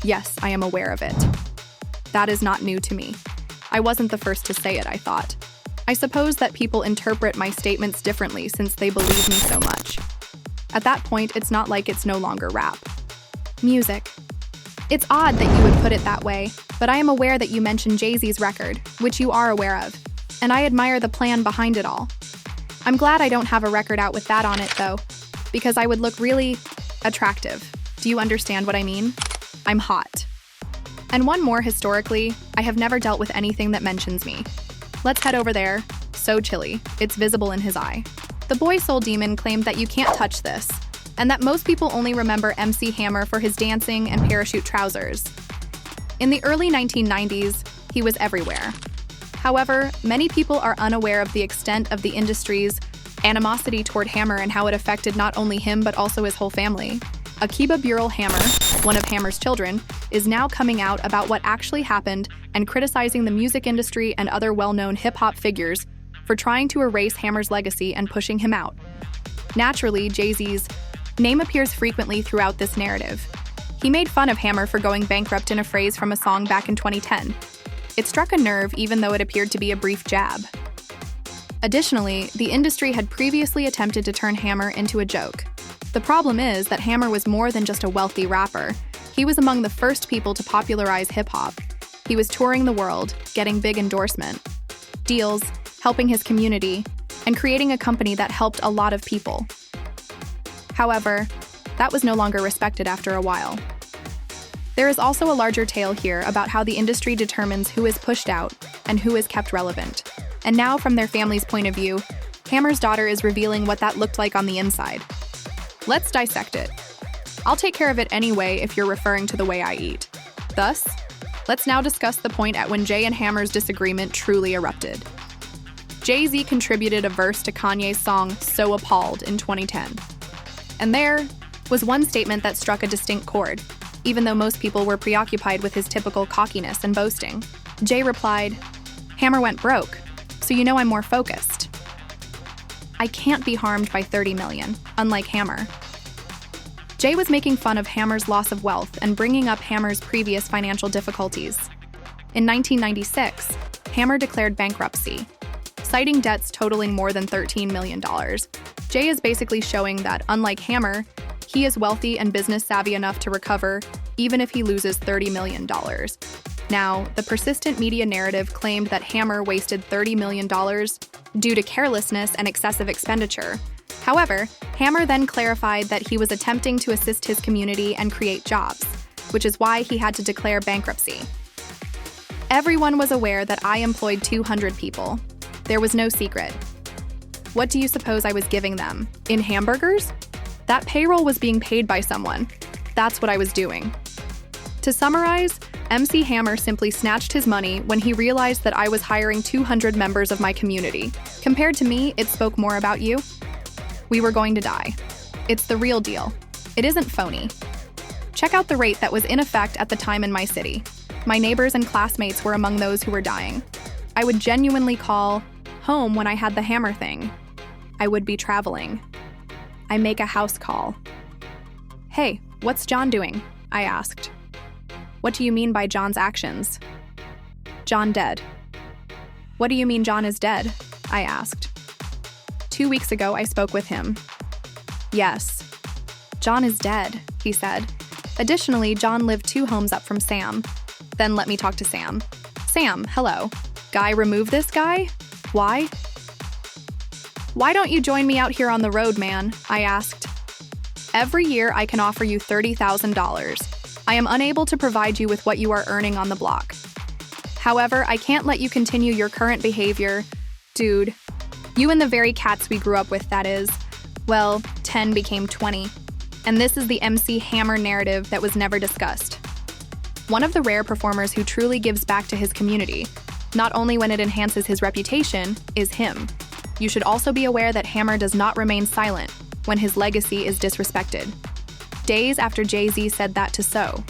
Yes, I am aware of it. That is not new to me. I wasn't the first to say it, I thought. I suppose that people interpret my statements differently since they believe me so much. At that point, it's not like it's no longer rap. Music. It's odd that you would put it that way, but I am aware that you mentioned Jay-Z's record, which you are aware of, and I admire the plan behind it all. I'm glad I don't have a record out with that on it, though, because I would look really attractive. Do you understand what I mean? I'm hot. And one more, historically, I have never dealt with anything that mentions me. Let's head over there. So chilly. It's visible in his eye. The boy soul demon claimed that you can't touch this, and that most people only remember MC Hammer for his dancing and parachute trousers. In the early 1990s, he was everywhere. However, many people are unaware of the extent of the industry's animosity toward Hammer and how it affected not only him but also his whole family. Akiba Burrell Hammer, one of Hammer's children, is now coming out about what actually happened and criticizing the music industry and other well-known hip-hop figures for trying to erase Hammer's legacy and pushing him out. Naturally, Jay-Z's name appears frequently throughout this narrative. He made fun of Hammer for going bankrupt in a phrase from a song back in 2010. It struck a nerve even though it appeared to be a brief jab. Additionally, the industry had previously attempted to turn Hammer into a joke. The problem is that Hammer was more than just a wealthy rapper. He was among the first people to popularize hip-hop. He was touring the world, getting big endorsement deals, helping his community, and creating a company that helped a lot of people. However, that was no longer respected after a while. There is also a larger tale here about how the industry determines who is pushed out and who is kept relevant. And now, from their family's point of view, Hammer's daughter is revealing what that looked like on the inside. Let's dissect it. I'll take care of it anyway if you're referring to the way I eat. Thus, let's now discuss the point at when Jay and Hammer's disagreement truly erupted. Jay-Z contributed a verse to Kanye's song So Appalled in 2010. And there was one statement that struck a distinct chord, even though most people were preoccupied with his typical cockiness and boasting. Jay replied, "Hammer went broke, so you know I'm more focused. I can't be harmed by 30 million, unlike Hammer." Jay was making fun of Hammer's loss of wealth and bringing up Hammer's previous financial difficulties. In 1996, Hammer declared bankruptcy, citing debts totaling more than $13 million. Jay is basically showing that, unlike Hammer, he is wealthy and business savvy enough to recover even if he loses $30 million. Now, the persistent media narrative claimed that Hammer wasted $30 million due to carelessness and excessive expenditure. However, Hammer then clarified that he was attempting to assist his community and create jobs, which is why he had to declare bankruptcy. Everyone was aware that I employed 200 people. There was no secret. What do you suppose I was giving them? In hamburgers? That payroll was being paid by someone. That's what I was doing. To summarize, MC Hammer simply snatched his money when he realized that I was hiring 200 members of my community. Compared to me, it spoke more about you. We were going to die. It's the real deal. It isn't phony. Check out the rate that was in effect at the time in my city. My neighbors and classmates were among those who were dying. I would genuinely call home when I had the Hammer thing. I would be traveling. I make a house call. "Hey, what's John doing?" I asked. "What do you mean by John's actions?" "John dead." "What do you mean John is dead?" I asked. 2 weeks ago, I spoke with him. "Yes. John is dead," he said. Additionally, John lived 2 homes up from Sam. Then let me talk to Sam. "Sam, hello. Guy, remove this guy? Why?" "Why don't you join me out here on the road, man?" I asked. "Every year, I can offer you $30,000. I am unable to provide you with what you are earning on the block. However, I can't let you continue your current behavior. Dude, you and the very cats we grew up with, that is. Well, 10 became 20. And this is the MC Hammer narrative that was never discussed. One of the rare performers who truly gives back to his community, not only when it enhances his reputation, is him. You should also be aware that Hammer does not remain silent when his legacy is disrespected. Days after Jay-Z said that to So,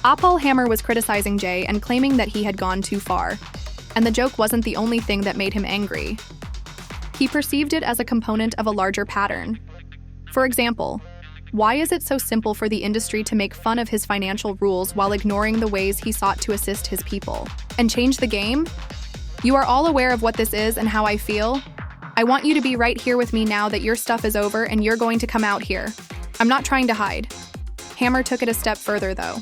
Apol Hammer was criticizing Jay and claiming that he had gone too far. And the joke wasn't the only thing that made him angry. He perceived it as a component of a larger pattern. For example, Why is it so simple for the industry to make fun of his financial rules while ignoring the ways he sought to assist his people? And change the game? You are all aware of what this is and how I feel. I want you to be right here with me now that your stuff is over and you're going to come out here. I'm not trying to hide. Hammer took it a step further, though.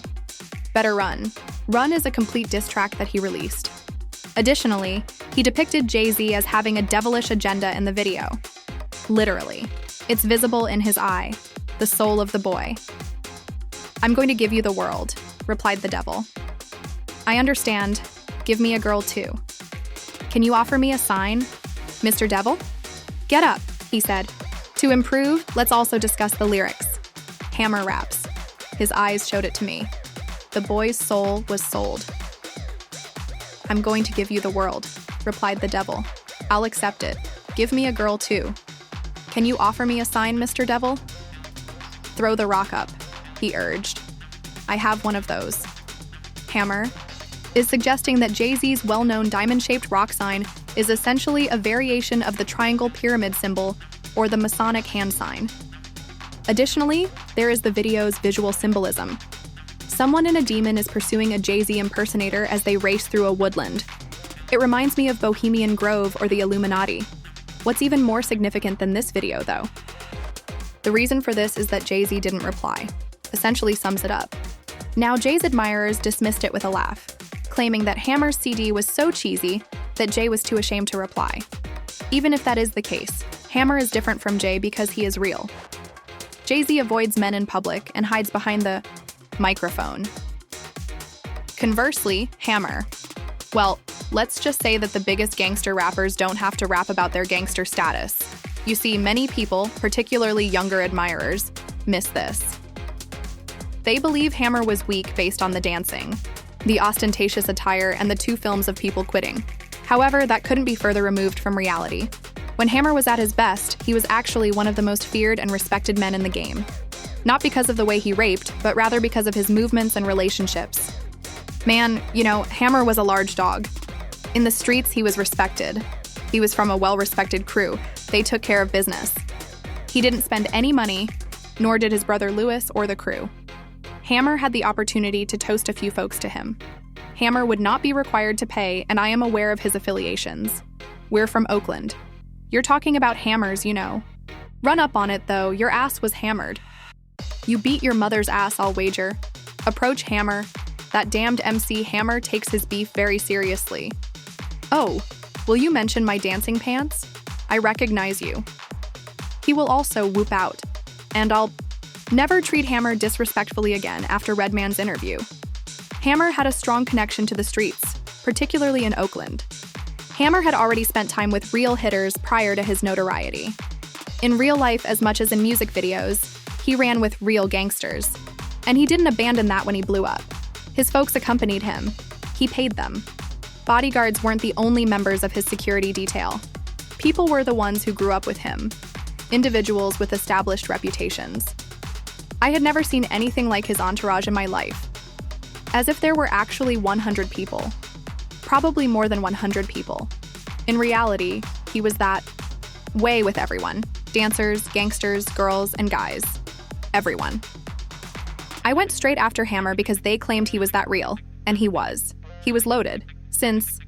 Better Run. Run is a complete diss track that he released. Additionally, he depicted Jay-Z as having a devilish agenda in the video. Literally. It's visible in his eye, the soul of the boy. "I'm going to give you the world," replied the devil. "I understand. Give me a girl too. Can you offer me a sign, Mr. Devil?" "Get up," he said. "To improve, let's also discuss the lyrics." Hammer raps. His eyes showed it to me. The boy's soul was sold. "I'm going to give you the world," replied the devil. "I'll accept it. Give me a girl too. Can you offer me a sign, Mr. Devil?" "Throw the rock up," he urged. "I have one of those." Hammer is suggesting that Jay-Z's well-known diamond-shaped rock sign is essentially a variation of the triangle pyramid symbol or the Masonic hand sign. Additionally, there is the video's visual symbolism. Someone in a demon is pursuing a Jay-Z impersonator as they race through a woodland. It reminds me of Bohemian Grove or the Illuminati. What's even more significant than this video, though? The reason for this is that Jay-Z didn't reply. Essentially sums it up. Now, Jay's admirers dismissed it with a laugh, claiming that Hammer's CD was so cheesy that Jay was too ashamed to reply. Even if that is the case, Hammer is different from Jay because he is real. Jay-Z avoids men in public and hides behind the microphone. Conversely, Hammer. Well, let's just say that the biggest gangster rappers don't have to rap about their gangster status. You see, many people, particularly younger admirers, miss this. They believe Hammer was weak based on the dancing, the ostentatious attire, and the 2 films of people quitting. However, that couldn't be further removed from reality. When Hammer was at his best, he was actually one of the most feared and respected men in the game. Not because of the way he raped, but rather because of his movements and relationships. Man, Hammer was a large dog. In the streets, he was respected. He was from a well-respected crew. They took care of business. He didn't spend any money, nor did his brother Lewis or the crew. Hammer had the opportunity to toast a few folks to him. Hammer would not be required to pay, and I am aware of his affiliations. We're from Oakland. You're talking about hammers, Run up on it, though. Your ass was hammered. You beat your mother's ass, I'll wager. Approach Hammer. That damned MC Hammer takes his beef very seriously. Oh, will you mention my dancing pants? I recognize you. He will also whoop out. And I'll never treat Hammer disrespectfully again after Redman's interview. Hammer had a strong connection to the streets, particularly in Oakland. Hammer had already spent time with real hitters prior to his notoriety. In real life as much as in music videos, he ran with real gangsters. And he didn't abandon that when he blew up. His folks accompanied him. He paid them. Bodyguards weren't the only members of his security detail. People were the ones who grew up with him. Individuals with established reputations. I had never seen anything like his entourage in my life. As if there were actually 100 people. Probably more than 100 people. In reality, he was that way with everyone. Dancers, gangsters, girls, and guys. Everyone. I went straight after Hammer because they claimed he was that real, and he was. He was loaded. Since